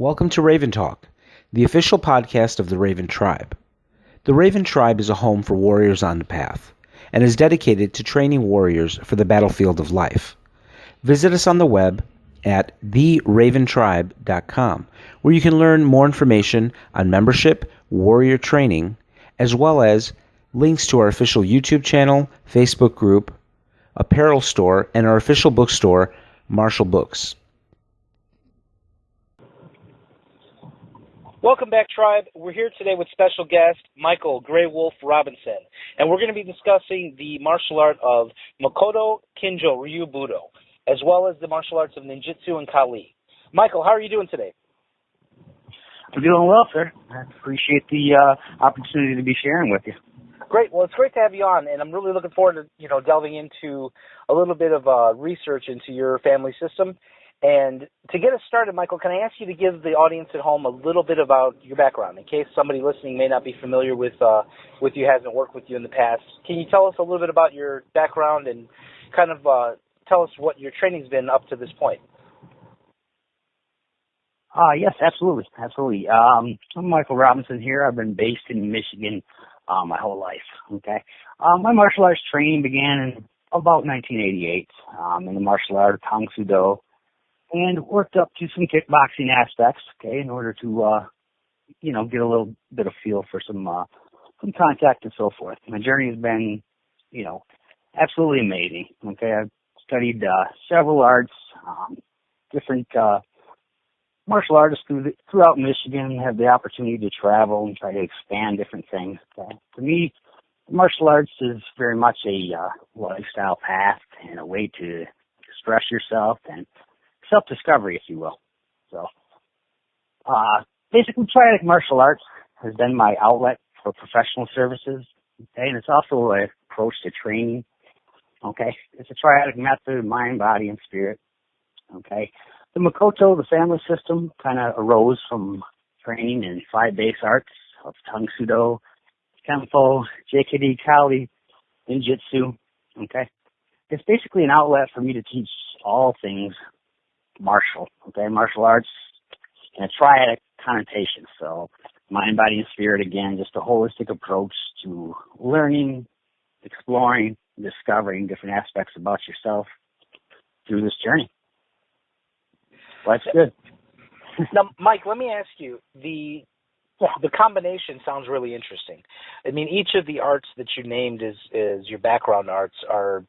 Welcome to Raven Talk, the official podcast of the Raven Tribe. The Raven Tribe is a home for warriors on the path, and is dedicated to training warriors for the battlefield of life. Visit us on the web at theraventribe.com, where you can learn more information on membership, warrior training, as well as links to our official YouTube channel, Facebook group, apparel store, and our official bookstore, Marshall Books. Welcome back, Tribe. We're here today with special guest Michael Grey Wolf Robinson, and we're going to be discussing the martial art of Makoto Kinjo Ryu, as well as the martial arts of Ninjutsu and Kali. Michael, how are you doing today? I'm doing well, sir. I appreciate the opportunity to be sharing with you. Great. Well, it's great to have you on, and I'm really looking forward to delving into a little bit of research into your family system. And to get us started, Michael, can I ask you to give the audience at home a little bit about your background, in case somebody listening may not be familiar with you, hasn't worked with you in the past. Can you tell us a little bit about your background and kind of tell us what your training's been up to this point? Yes, absolutely. I'm Michael Robinson here. I've been based in Michigan my whole life. Okay. My martial arts training began in about 1988 in the martial art of Tang Soo Do, and worked up to some kickboxing aspects, okay, in order to, get a little bit of feel for some contact and so forth. My journey has been, absolutely amazing, okay. I've studied several arts, different martial artists throughout Michigan, have the opportunity to travel and try to expand different things. Okay. For me, martial arts is very much a lifestyle path and a way to express yourself and self-discovery, if you will. So, basically, triadic martial arts has been my outlet for professional services, okay, and it's also an approach to training, okay. It's a triadic method of mind, body, and spirit, okay. The Makoto, the family system, kind of arose from training in 5 base arts of Tang Soo Do, Kempo, JKD, Kali, Ninjutsu, okay. It's basically an outlet for me to teach all things martial arts and a triadic connotation. So mind, body, and spirit, again, just a holistic approach to learning, exploring, discovering different aspects about yourself through this journey. Life's good. Now, Mike, let me ask you, the combination sounds really interesting. I mean, each of the arts that you named as your background arts are,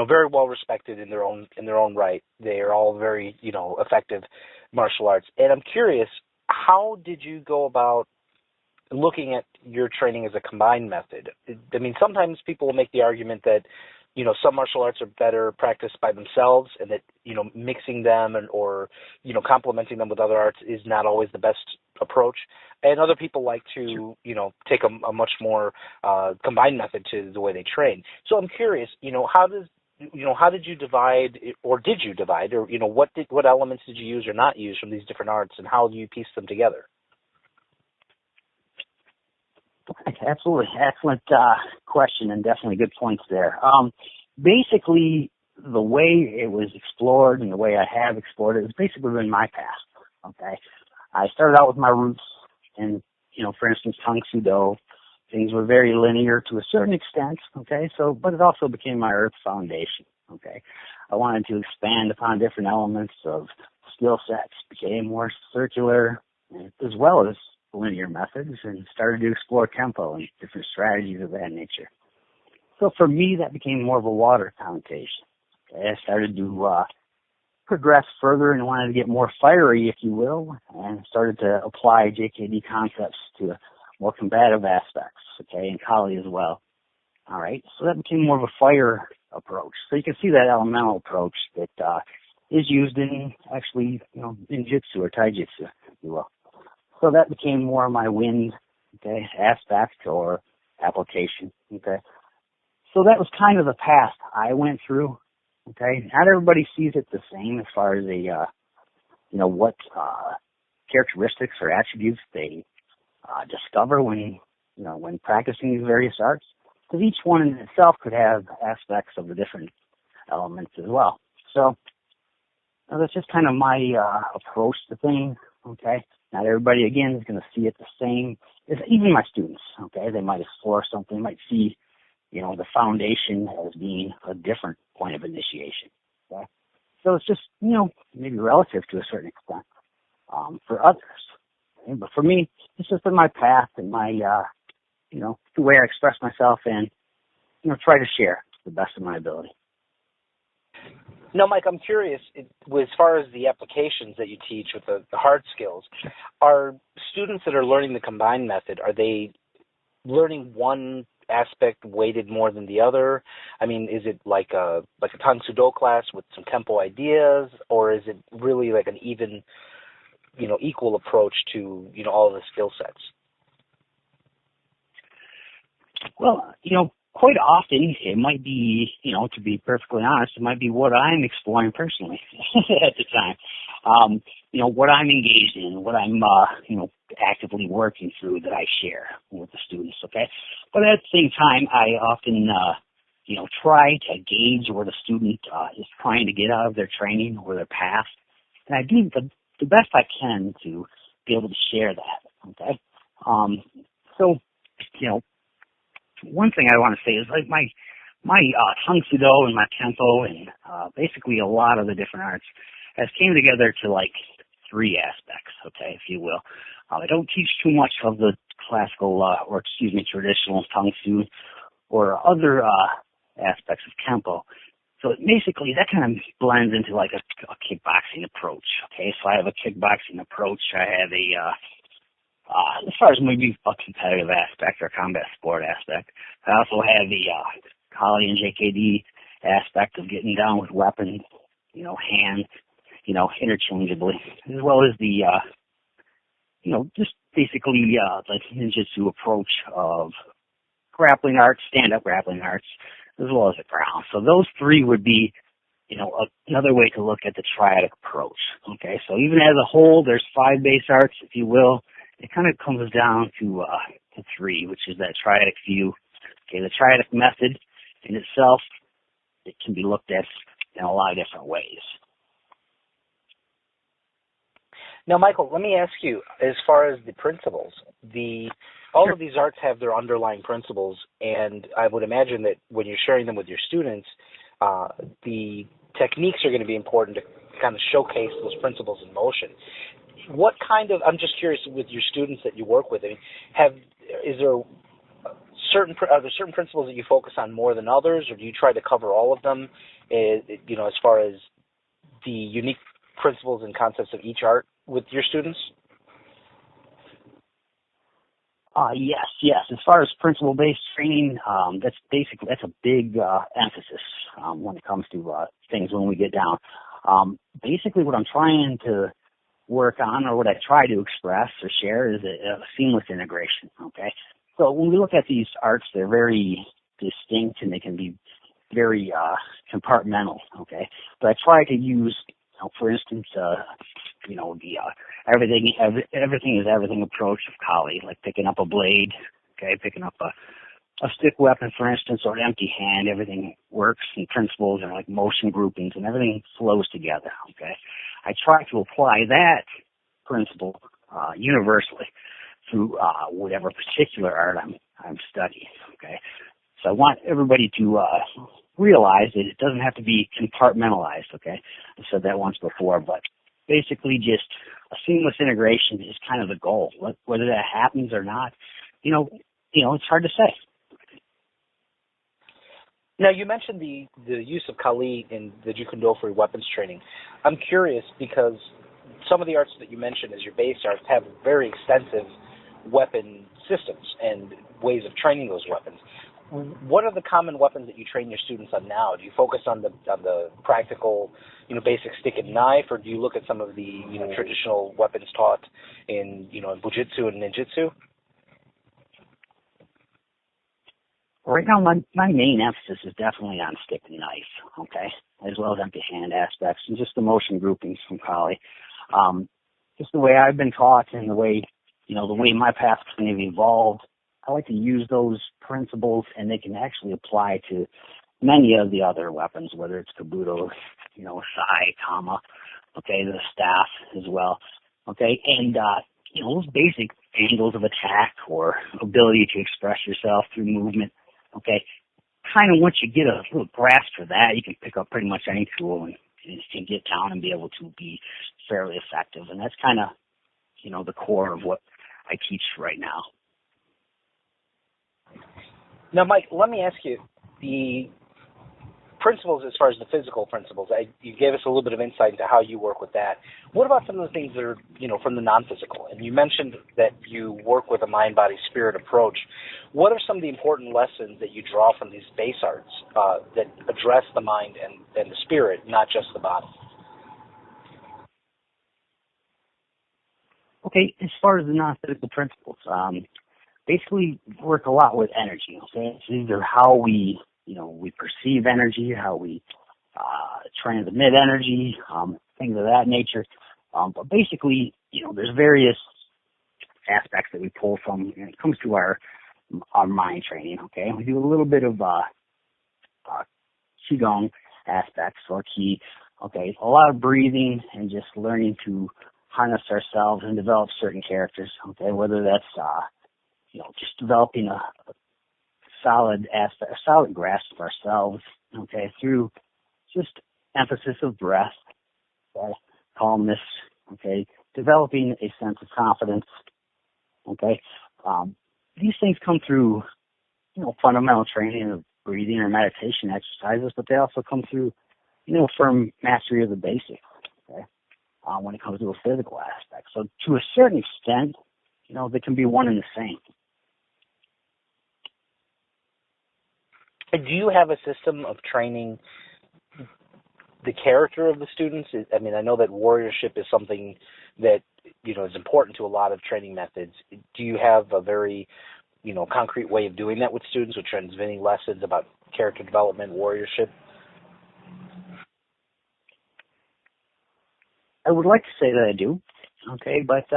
very well respected in their own right. They are all very, effective martial arts. And I'm curious, how did you go about looking at your training as a combined method? I mean, sometimes people will make the argument that, some martial arts are better practiced by themselves, and that, mixing them or complementing them with other arts is not always the best approach. And other people like to, take a much more combined method to the way they train. So I'm curious, how did you divide, or did you divide, or, what elements did you use or not use from these different arts, and how do you piece them together? Absolutely. Excellent question, and definitely good points there. Basically, the way it was explored and the way I have explored it has basically been my past. Okay. I started out with my roots in, for instance, Tang Soo Do. Things were very linear to a certain extent. Okay. But it also became my earth foundation. Okay. I wanted to expand upon different elements of skill sets, became more circular, as well as linear methods, and started to explore Kempo and different strategies of that nature. So for me, that became more of a water connotation. Okay, I started to progress further and wanted to get more fiery, if you will, and started to apply JKD concepts to more combative aspects, okay, and Kali as well. All right, so that became more of a fire approach. So you can see that elemental approach that is used in actually, Ninjutsu or Taijutsu, if you will. So that became more of my wind, okay, aspect or application, okay. So that was kind of the path I went through, okay. Not everybody sees it the same as far as what characteristics or attributes they discover when practicing these various arts. Because each one in itself could have aspects of the different elements as well. So that's just kind of my approach to things. okay? Not everybody, again, is going to see it the same as even my students, okay? They might explore something, they might see, the foundation as being a different point of initiation, okay? So it's just, maybe relative to a certain extent for others. Okay? But for me, it's just been my path and my, the way I express myself and, try to share to the best of my ability. No, Mike, I'm curious, as far as the applications that you teach with the hard skills, are students that are learning the combined method, are they learning one aspect weighted more than the other? I mean, is it like a Tang Soo Do class with some tempo ideas, or is it really like an even, equal approach to, all of the skill sets? Well, quite often it might be, to be perfectly honest, it might be what I'm exploring personally at the time. What I'm engaged in, what I'm, actively working through that I share with the students, okay? But at the same time, I often, try to gauge what a student is trying to get out of their training or their path. And I do the best I can to be able to share that, okay? So, one thing I want to say is like my Tang Soo Do and my tempo and basically a lot of the different arts has came together to like three aspects, okay, if you will. I don't teach too much of the classical traditional Tang Soo or other aspects of tempo. So basically that kind of blends into like a kickboxing approach, okay? So I have a kickboxing approach. I have as far as maybe a competitive aspect or combat sport aspect, I also have the Kali and JKD aspect of getting down with weapons, hand, interchangeably, as well as the, just basically the Ninjutsu approach of grappling arts, stand-up grappling arts, as well as the ground. So those three would be, another way to look at the triadic approach. Okay, so even as a whole, there's 5 base arts, if you will. It kind of comes down to 3, which is that triadic view. Okay, the triadic method in itself, it can be looked at in a lot of different ways. Now, Michael, let me ask you, as far as the principles, all of these arts have their underlying principles, and I would imagine that when you're sharing them with your students, the techniques are going to be important to kind of showcase those principles in motion. I'm just curious with your students that you work with, are there certain principles that you focus on more than others, or do you try to cover all of them, as far as the unique principles and concepts of each art with your students? Yes. As far as principle-based training, that's a big emphasis when it comes to things when we get down. Basically, what I'm trying to work on, or what I try to express or share, is a seamless integration. Okay, so when we look at these arts, they're very distinct and they can be very compartmental. Okay, but I try to use, for instance, the everything is everything approach of Kali, like picking up a blade, okay, picking up a stick weapon, for instance, or an empty hand. Everything works, and principles are like motion groupings, and everything flows together. Okay, I try to apply that principle universally through whatever particular art I'm studying. Okay, so I want everybody to realize that it doesn't have to be compartmentalized. Okay, I said that once before, but basically just a seamless integration is kind of the goal. Whether that happens or not, it's hard to say. Now, you mentioned the use of Kali in the Jeet Kune Do for weapons training. I'm curious because some of the arts that you mentioned as your base arts have very extensive weapon systems and ways of training those weapons. What are the common weapons that you train your students on now? Do you focus on the practical, basic stick and knife, or do you look at some of the traditional weapons taught in in Bujitsu and Ninjutsu? Right now, my main emphasis is definitely on stick and knife, okay, as well as empty hand aspects and just the motion groupings from Kali. Just the way I've been taught and the way my path kind of evolved, I like to use those principles, and they can actually apply to many of the other weapons, whether it's kabuto, sai, kama, okay, the staff as well. okay? And, those basic angles of attack or ability to express yourself through movement, okay? Kind of once you get a little grasp for that, you can pick up pretty much any tool and can get down and be able to be fairly effective. And that's kind of, the core of what I teach right now. Now, Mike, let me ask you, the principles as far as the physical principles, you gave us a little bit of insight into how you work with that. What about some of the things that are, from the non-physical? And you mentioned that you work with a mind-body-spirit approach. What are some of the important lessons that you draw from these base arts that address the mind and the spirit, not just the body? Okay, as far as the non-physical principles, basically work a lot with energy. Okay, so these are how we perceive energy, how we transmit energy, things of that nature. But basically, there's various aspects that we pull from when it comes to our mind training. Okay, we do a little bit of qigong aspects or ki. Okay, a lot of breathing and just learning to harness ourselves and develop certain characters. Okay, whether that's just developing a solid aspect, a solid grasp of ourselves, okay, through just emphasis of breath, okay, calmness, okay, developing a sense of confidence, okay. These things come through, fundamental training of breathing or meditation exercises, but they also come through, firm mastery of the basics, okay, when it comes to a physical aspect. So to a certain extent, they can be one and the same. Do you have a system of training the character of the students? I mean, I know that warriorship is something that, is important to a lot of training methods. Do you have a very, concrete way of doing that with students, with transmitting lessons about character development, warriorship? I would like to say that I do, okay, but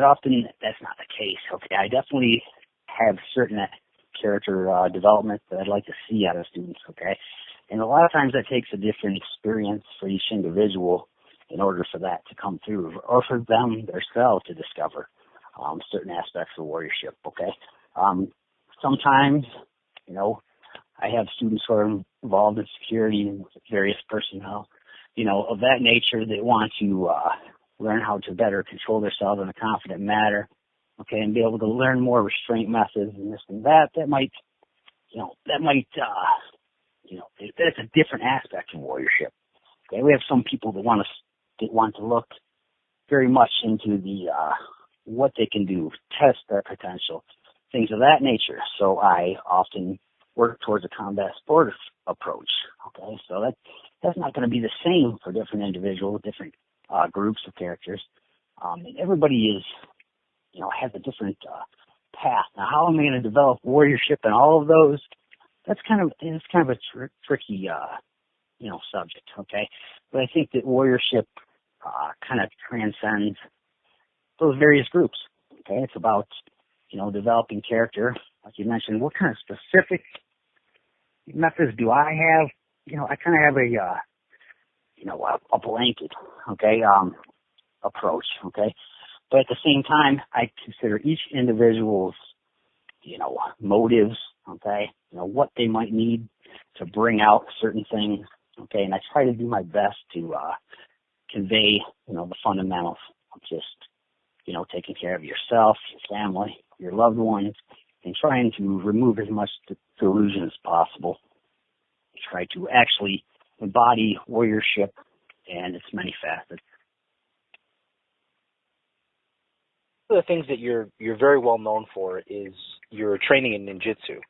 often that's not the case, okay. I definitely have certain character development that I'd like to see out of students, okay? And a lot of times that takes a different experience for each individual in order for that to come through, or for them themselves to discover certain aspects of warriorship, okay? Sometimes, I have students who are involved in security and various personnel, of that nature that want to learn how to better control themselves in a confident manner, okay, and be able to learn more restraint methods and this and that. That's a different aspect of warriorship. Okay, we have some people that want to look very much into the what they can do, test their potential, things of that nature. So I often work towards a combat sport approach. Okay, so that's not going to be the same for different individuals, different groups of characters. And everybody is, has a different path. Now, how am I going to develop warriorship and all of those? That's kind of a tricky, subject. Okay, but I think that warriorship kind of transcends those various groups. Okay, it's about developing character, like you mentioned. What kind of specific methods do I have? I kind of have a blanket, approach, okay? But at the same time, I consider each individual's, motives, okay? What they might need to bring out certain things, okay? And I try to do my best to convey, the fundamentals of just, taking care of yourself, your family, your loved ones, and trying to remove as much delusion as possible. Try to actually embody warriorship and its many facets. One of the things that you're very well known for is your training in ninjutsu,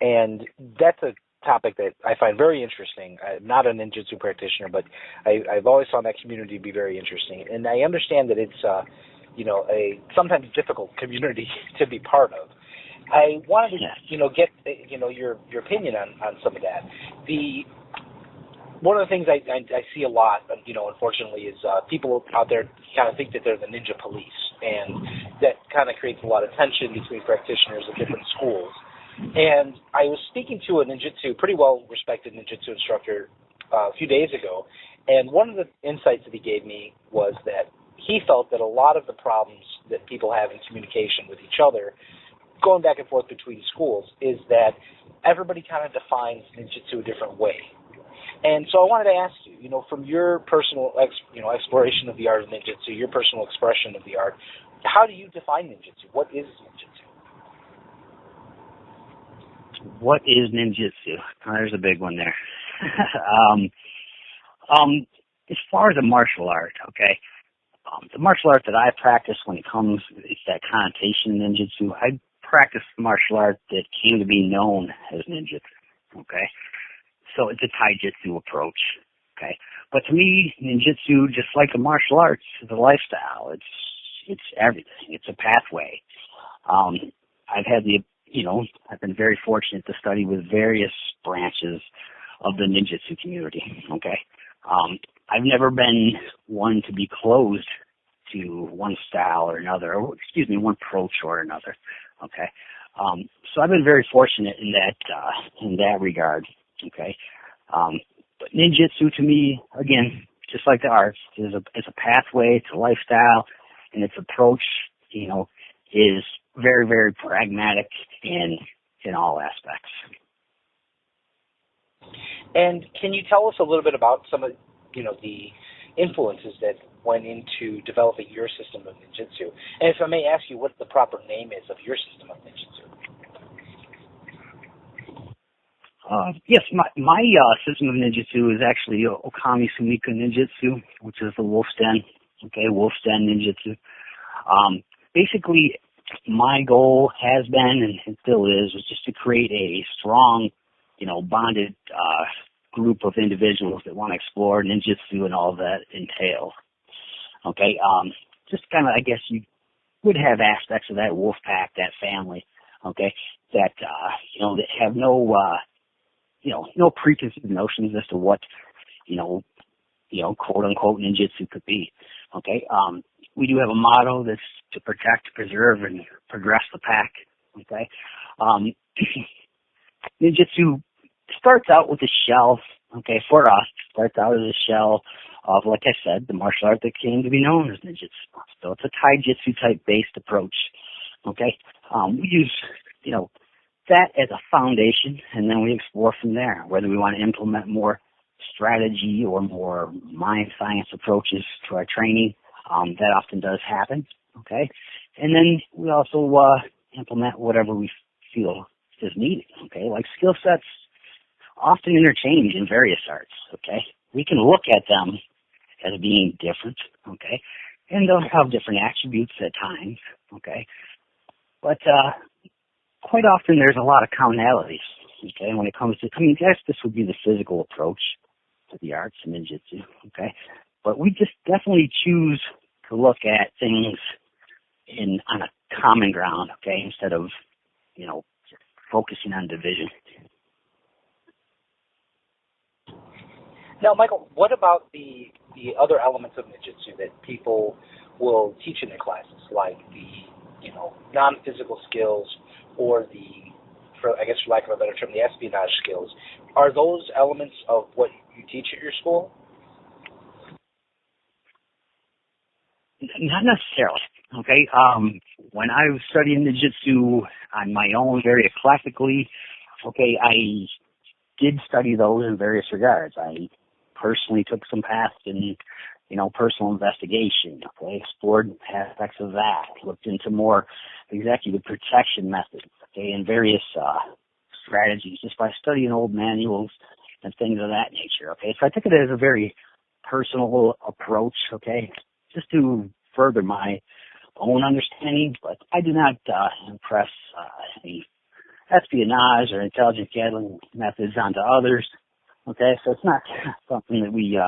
and that's a topic that I find very interesting. I'm not a ninjutsu practitioner, but I've always found that community to be very interesting, and I understand that it's a sometimes difficult community to be part of. I wanted to get your opinion on some of that. One of the things I see a lot, unfortunately, is people out there kind of think that they're the ninja police, and that kind of creates a lot of tension between practitioners of different schools. And I was speaking to a pretty well-respected ninjutsu instructor a few days ago, and one of the insights that he gave me was that he felt that a lot of the problems that people have in communication with each other, going back and forth between schools, is that everybody kind of defines ninjutsu a different way. And so I wanted to ask you, from your personal exploration of the art of ninjutsu, your personal expression of the art, how do you define ninjutsu? What is ninjutsu? What is ninjutsu? There's a big one there. As far as a martial art, okay, the martial art that I practice when it comes, it's that connotation ninjutsu. I practice martial art that came to be known as ninjutsu, okay? So it's a taijutsu approach, okay? But to me, ninjutsu, just like the martial arts, is a lifestyle. It's everything. It's a pathway. I've been very fortunate to study with various branches of the ninjutsu community, okay? I've never been one to be closed to one style or another, or one approach or another, okay? So I've been very fortunate in that regard, okay? But ninjutsu to me, again, just like the arts, is a pathway, it's a lifestyle, and its approach, is very, very pragmatic in all aspects. And can you tell us a little bit about some of, the influences that went into developing your system of ninjutsu? And if I may ask you what the proper name is of your system of ninjutsu? Yes, my system of ninjutsu is actually Okami Sumika Ninjutsu, which is the Wolf's Den, okay, Wolf's Den Ninjutsu. Basically, my goal has been, and still is, just to create a strong, bonded group of individuals that want to explore ninjutsu and all that entails. Okay, just kind of, I guess you would have aspects of that wolf pack, that family, okay, that, that have no preconceived notions as to what, quote unquote ninjutsu could be. Okay, we do have a motto that's to protect, preserve, and progress the pack. Okay, ninjutsu starts out with a shell. Okay, for us, starts out as a shell of, like I said, the martial art that came to be known as ninjutsu. So it's a taijutsu type based approach. Okay, we use that as a foundation, and then we explore from there whether we want to implement more strategy or more mind science approaches to our training. That often does happen, okay? And then we also implement whatever we feel is needed, okay? Like skill sets often interchange in various arts, okay? We can look at them as being different, okay? And they'll have different attributes at times, okay? But quite often there's a lot of commonalities, okay? When it comes to, I guess this would be the physical approach to the arts and ninjutsu, okay? But we just definitely choose to look at things on a common ground, okay, instead of, focusing on division. Now, Michael, what about the other elements of ninjutsu that people will teach in their classes, like the, non-physical skills or for lack of a better term, the espionage skills? Are those elements of what you teach at your school? Not necessarily, okay? When I was studying ninjutsu on my own, very eclectically, okay, I did study those in various regards. I personally took some paths in, personal investigation, okay, explored aspects of that, looked into more executive protection methods, okay, and various strategies just by studying old manuals and things of that nature, okay? So I took it as a very personal approach, okay, just to further my own understanding, but I do not impress any espionage or intelligence gathering methods onto others, okay? So it's not something that we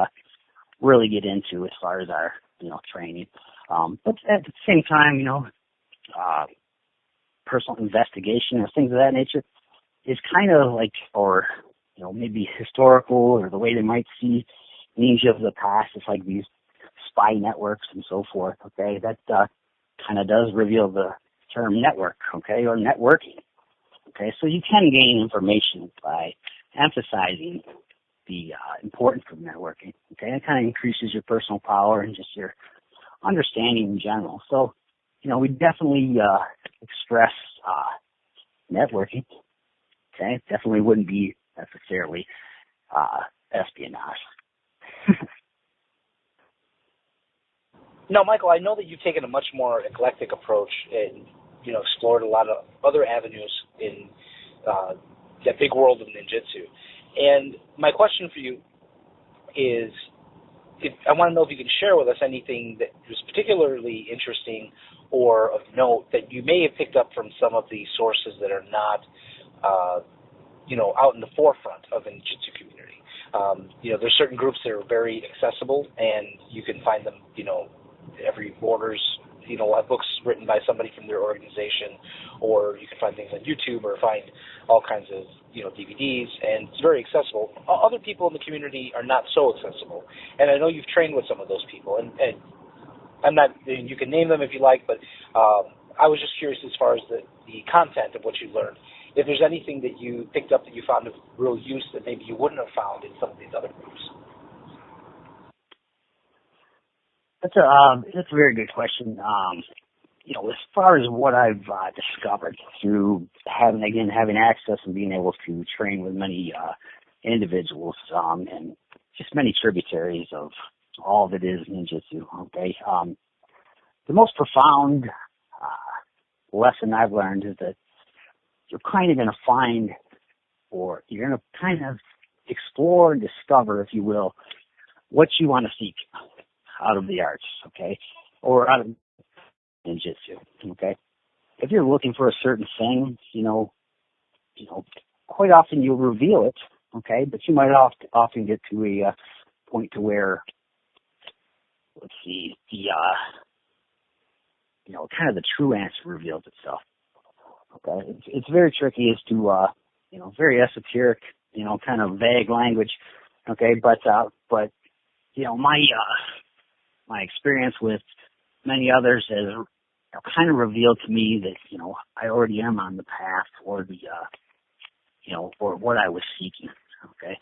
really get into as far as our, training. But at the same time, personal investigation or things of that nature is kind of like, or, maybe historical or the way they might see ninja of the past. It's like these spy networks and so forth, okay? That kind of does reveal the term network, okay, or networking, okay? So you can gain information by emphasizing the importance of networking, okay? It kind of increases your personal power and just your understanding in general. So, we definitely express networking. Okay, definitely wouldn't be necessarily espionage. Now, Michael, I know that you've taken a much more eclectic approach and explored a lot of other avenues in that big world of ninjutsu. And my question for you is, I want to know if you can share with us anything that was particularly interesting or of note that you may have picked up from some of the sources that are not, out in the forefront of the ninjutsu community. There's certain groups that are very accessible, and you can find them, every borders, have books written by somebody from their organization, or you can find things on YouTube or find all kinds of, DVDs, and it's very accessible. Other people in the community are not so accessible, and I know you've trained with some of those people, and I'm not, you can name them if you like, but I was just curious as far as the content of what you learned. If there's anything that you picked up that you found of real use that maybe you wouldn't have found in some of these other groups. That's a very good question. As far as what I've discovered through having access and being able to train with many individuals and just many tributaries of all that is ninjutsu. Okay, the most profound lesson I've learned is that you're kind of going to find, or you're going to kind of explore and discover, if you will, what you want to seek out of the arts, okay, or out of ninjutsu, okay. If you're looking for a certain thing, quite often you'll reveal it, okay, but you might often get to a point to where, kind of the true answer reveals itself. Okay, it's very tricky as to, very esoteric, kind of vague language. Okay, but my experience with many others has kind of revealed to me that, I already am on the path or the, or what I was seeking. Okay,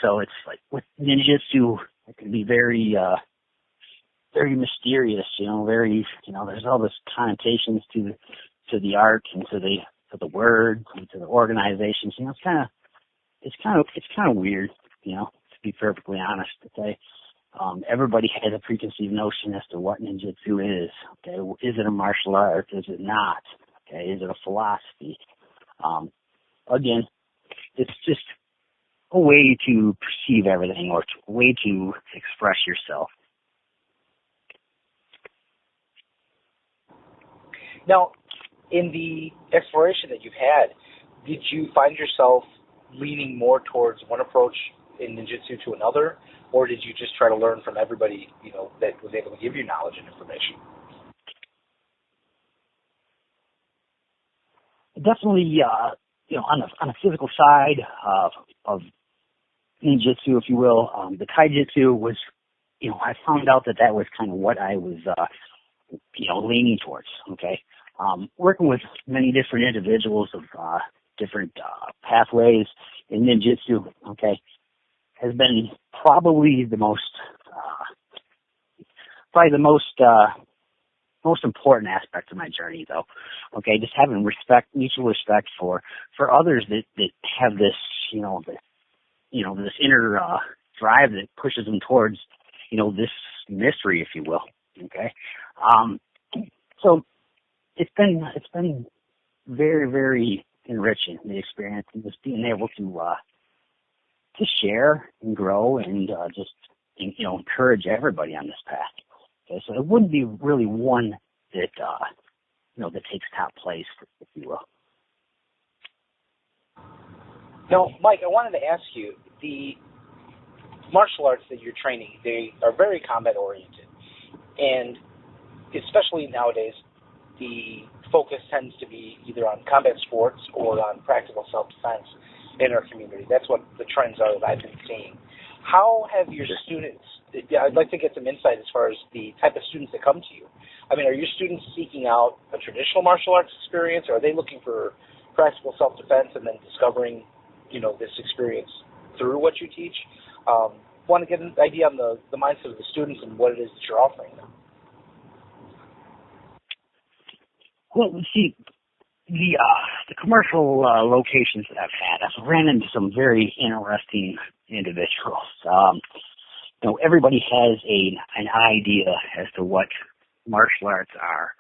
so it's like with ninjutsu, it can be very, very mysterious, very, there's all this connotations to the art and to the words and to the organizations. It's kind of weird, to be perfectly honest. Okay, everybody has a preconceived notion as to what ninjutsu is. Okay, is it a martial art? Is it not? Okay, is it a philosophy? Again, it's just a way to perceive everything or a way to express yourself. Now, in the exploration that you've had, did you find yourself leaning more towards one approach in ninjutsu to another, or did you just try to learn from everybody, that was able to give you knowledge and information? Definitely, on a physical side of ninjutsu, if you will, the taijutsu was, I found out that was kind of what I was, leaning towards. Okay, working with many different individuals of different pathways in ninjutsu. Okay, has been probably the most important aspect of my journey, though. Okay, just having mutual respect for others that have this, this inner drive that pushes them towards, this mystery, if you will. Okay, so it's been very, very enriching, the experience, and just being able to share and grow and just encourage everybody on this path. Okay, so it wouldn't be really one that that takes top place, if you will. Now, Mike, I wanted to ask you, the martial arts that you're training, they are very combat oriented, and especially nowadays, the focus tends to be either on combat sports or on practical self-defense in our community. That's what the trends are that I've been seeing. How have your students, I'd like to get some insight as far as the type of students that come to you. I mean, are your students seeking out a traditional martial arts experience, or are they looking for practical self-defense and then discovering, this experience through what you teach? Want to get an idea on the mindset of the students and what it is that you're offering them. Well, see, the commercial locations that I've had, I've ran into some very interesting individuals. Everybody has an idea as to what martial arts are.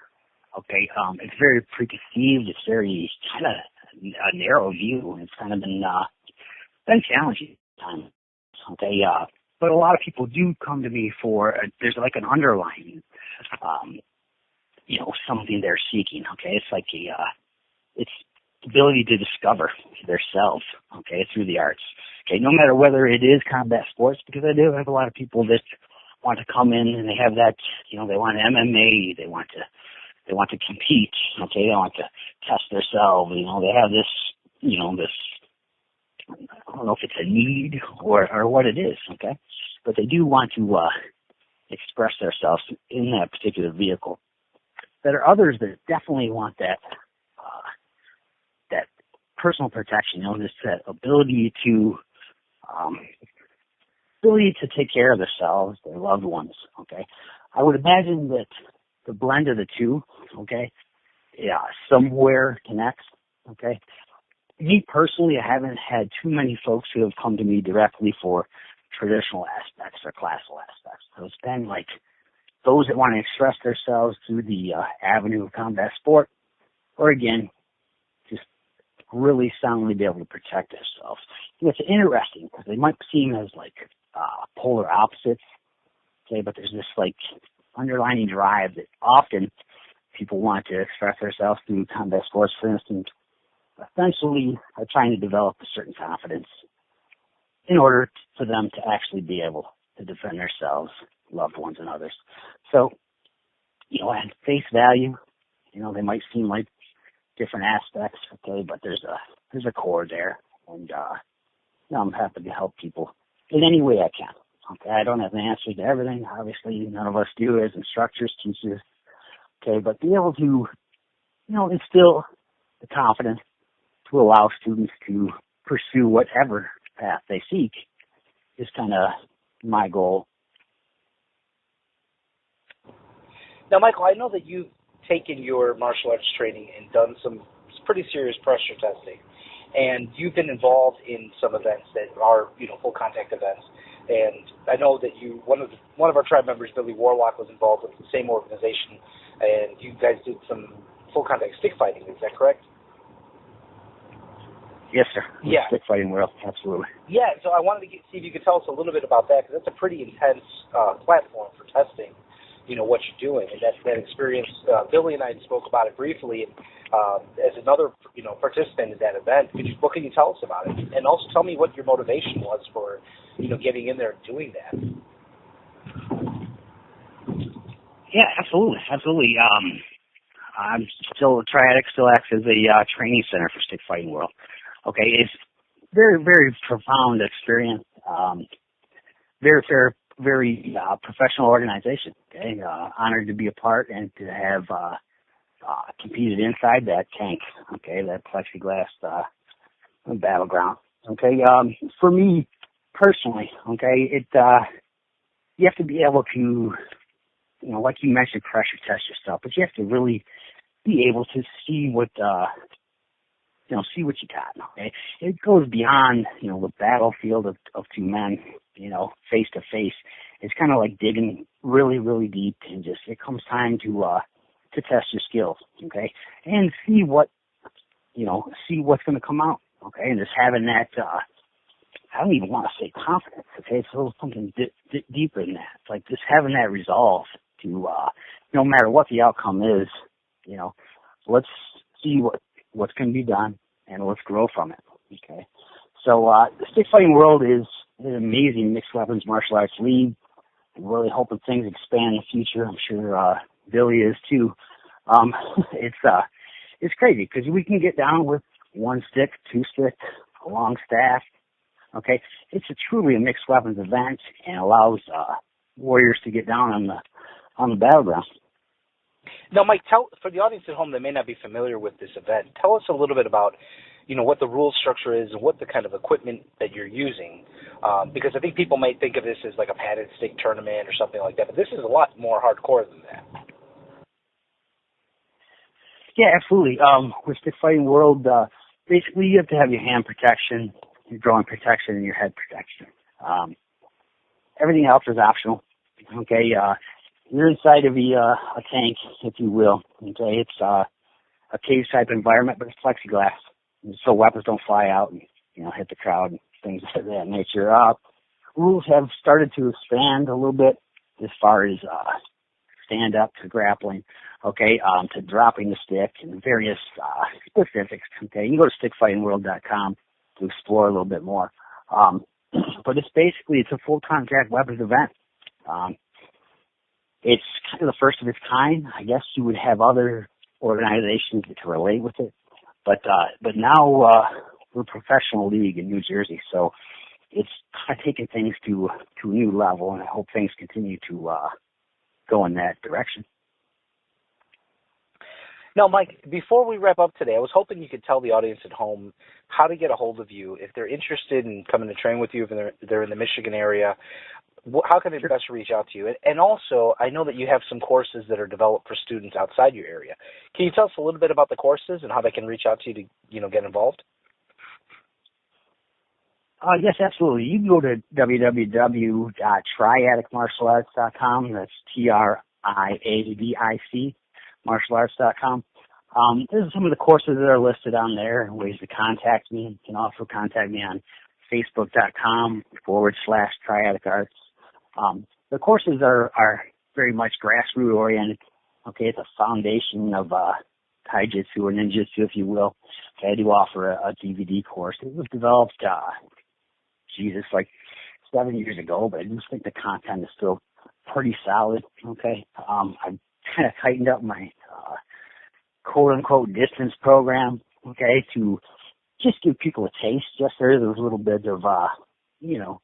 Okay, it's very preconceived. It's very kind of a narrow view. It's kind of been challenging at times. Okay, but a lot of people do come to me for there's like an underlying, something they're seeking. Okay, it's like it's the ability to discover themselves. Okay, through the arts. Okay, no matter whether it is combat sports, because I do have a lot of people that want to come in and they have that, they want MMA, they want to compete. Okay, they want to test themselves. They have this, this. I don't know if it's a need or what it is. Okay, but they do want to express themselves in that particular vehicle. There are others that definitely want that that personal protection. Just that ability to take care of themselves, their loved ones. Okay, I would imagine that the blend of the two, okay, somewhere connects. Okay, me personally, I haven't had too many folks who have come to me directly for traditional aspects or classical aspects. So it's been like those that want to express themselves through the avenue of combat sport, or again, just really soundly be able to protect themselves. It's interesting because they might seem as like polar opposites, okay, but there's this like underlying drive that often people want to express themselves through combat sports, for instance, essentially are trying to develop a certain confidence in order for them to actually be able to defend themselves, loved ones, and others. So, at face value, they might seem like different aspects, okay, but there's a core there, and I'm happy to help people in any way I can. Okay, I don't have an answer to everything. Obviously, none of us do as instructors, teachers. Okay, but be able to, instill the confidence to allow students to pursue whatever path they seek is kind of my goal. Now, Michael, I know that you've taken your martial arts training and done some pretty serious pressure testing, and you've been involved in some events that are, full contact events. And I know that one of our tribe members, Billy Warlock, was involved with the same organization, and you guys did some full contact stick fighting. Is that correct? Yes, sir. Yeah. Stick fighting world, absolutely. Yeah. So I wanted to see if you could tell us a little bit about that, because that's a pretty intense platform for testing, what you're doing, and that experience. Billy and I spoke about it briefly, and as another, participant in that event. What can you tell us about it? And also tell me what your motivation was for, getting in there and doing that. Yeah, absolutely. I'm still, Triadic still acts as a training center for Stick Fighting World. Okay, it's very, very profound experience. Very fair, very professional organization. Okay, honored to be a part and to have competed inside that tank. Okay, that plexiglass battleground. Okay, for me personally, okay, you have to be able to, like you mentioned, pressure test yourself, but you have to really be able to see what see what you got. Okay, it goes beyond the battlefield of two men, face to face. It's kind of like digging really, really deep, and just it comes time to test your skills. Okay, and see what's going to come out. Okay, and just having that. I don't even want to say confidence. Okay, it's a little something deeper than that. It's like just having that resolve to, no matter what the outcome is, let's see what's going to be done and let's grow from it. Okay, so the Stick Fighting World is an amazing mixed weapons martial arts league. I'm really hoping things expand in the future. I'm sure Billy is too. It's crazy because we can get down with one stick, two stick, a long staff. Okay, it's truly a mixed weapons event and allows warriors to get down on the battleground. Now, Mike, for the audience at home that may not be familiar with this event, tell us a little bit about, what the rule structure is and what the kind of equipment that you're using. Because I think people might think of this as like a padded stick tournament or something like that, but this is a lot more hardcore than that. Yeah, absolutely. With Stick Fighting World, basically you have to have your hand protection, your drawing protection, and your head protection. Everything else is optional. Okay, you're inside of a tank, if you will. Okay, it's a cage type environment, but it's plexiglass, so weapons don't fly out and hit the crowd and things of that nature. Rules have started to expand a little bit as far as stand up to grappling, okay, to dropping the stick and various specifics. Okay, you can go to stickfightingworld.com to explore a little bit more. But it's a full contact weapons event. It's kind of the first of its kind. I guess you would have other organizations that can relate with it, but now we're a professional league in New Jersey, so it's kind of taking things to a new level, and I hope things continue to go in that direction. Now, Mike, before we wrap up today, I was hoping you could tell the audience at home how to get a hold of you if they're interested in coming to train with you, if they're in the Michigan area. How can they best reach out to you? And also, I know that you have some courses that are developed for students outside your area. Can you tell us a little bit about the courses and how they can reach out to you to get involved? Yes, absolutely. You can go to www.triadicmartialarts.com. That's TRIADIC, martialarts.com. There's some of the courses that are listed on there, ways to contact me. You can also contact me on facebook.com/triadicarts. The courses are very much grassroots oriented. Okay, it's a foundation of taijutsu or ninjutsu, if you will. Okay, I do offer a DVD course. It was developed, like 7 years ago, but I just think the content is still pretty solid. Okay, I've kind of tightened up my quote-unquote distance program. Okay, to just give people a taste. Just there's a little bit of a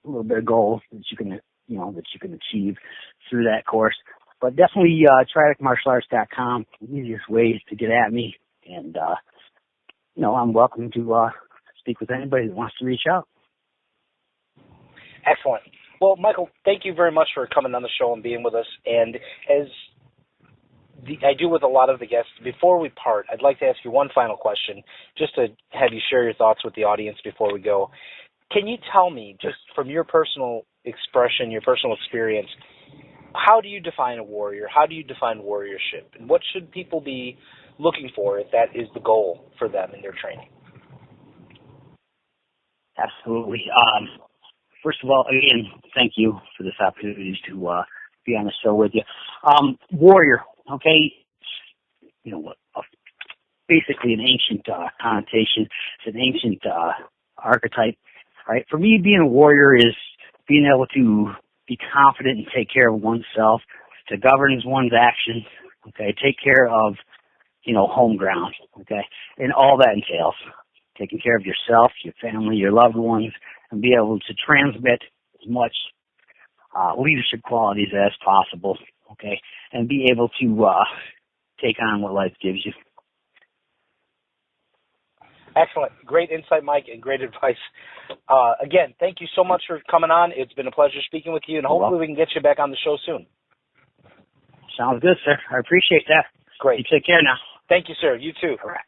little bit of goals that you can achieve through that course. But definitely triadicmartialarts.com, the easiest ways to get at me. And I'm welcome to speak with anybody that wants to reach out. Excellent. Well, Michael, thank you very much for coming on the show and being with us. And as I do with a lot of the guests, before we part, I'd like to ask you one final question, just to have you share your thoughts with the audience before we go. Can you tell me, just from your personal expression, your personal experience, how do you define a warrior? How do you define warriorship? And what should people be looking for if that is the goal for them in their training? Absolutely. First of all, again, thank you for this opportunity to be on the show with you. Warrior, okay, basically an ancient connotation. It's an ancient archetype. Right? For me, being a warrior is being able to be confident and take care of oneself, to govern one's actions, okay, take care of, home ground, okay, and all that entails taking care of yourself, your family, your loved ones, and be able to transmit as much leadership qualities as possible, okay, and be able to take on what life gives you. Excellent. Great insight, Mike, and great advice. Again, thank you so much for coming on. It's been a pleasure speaking with you, and hopefully we can get you back on the show soon. Sounds good, sir. I appreciate that. Great. You take care now. Thank you, sir. You too. All right.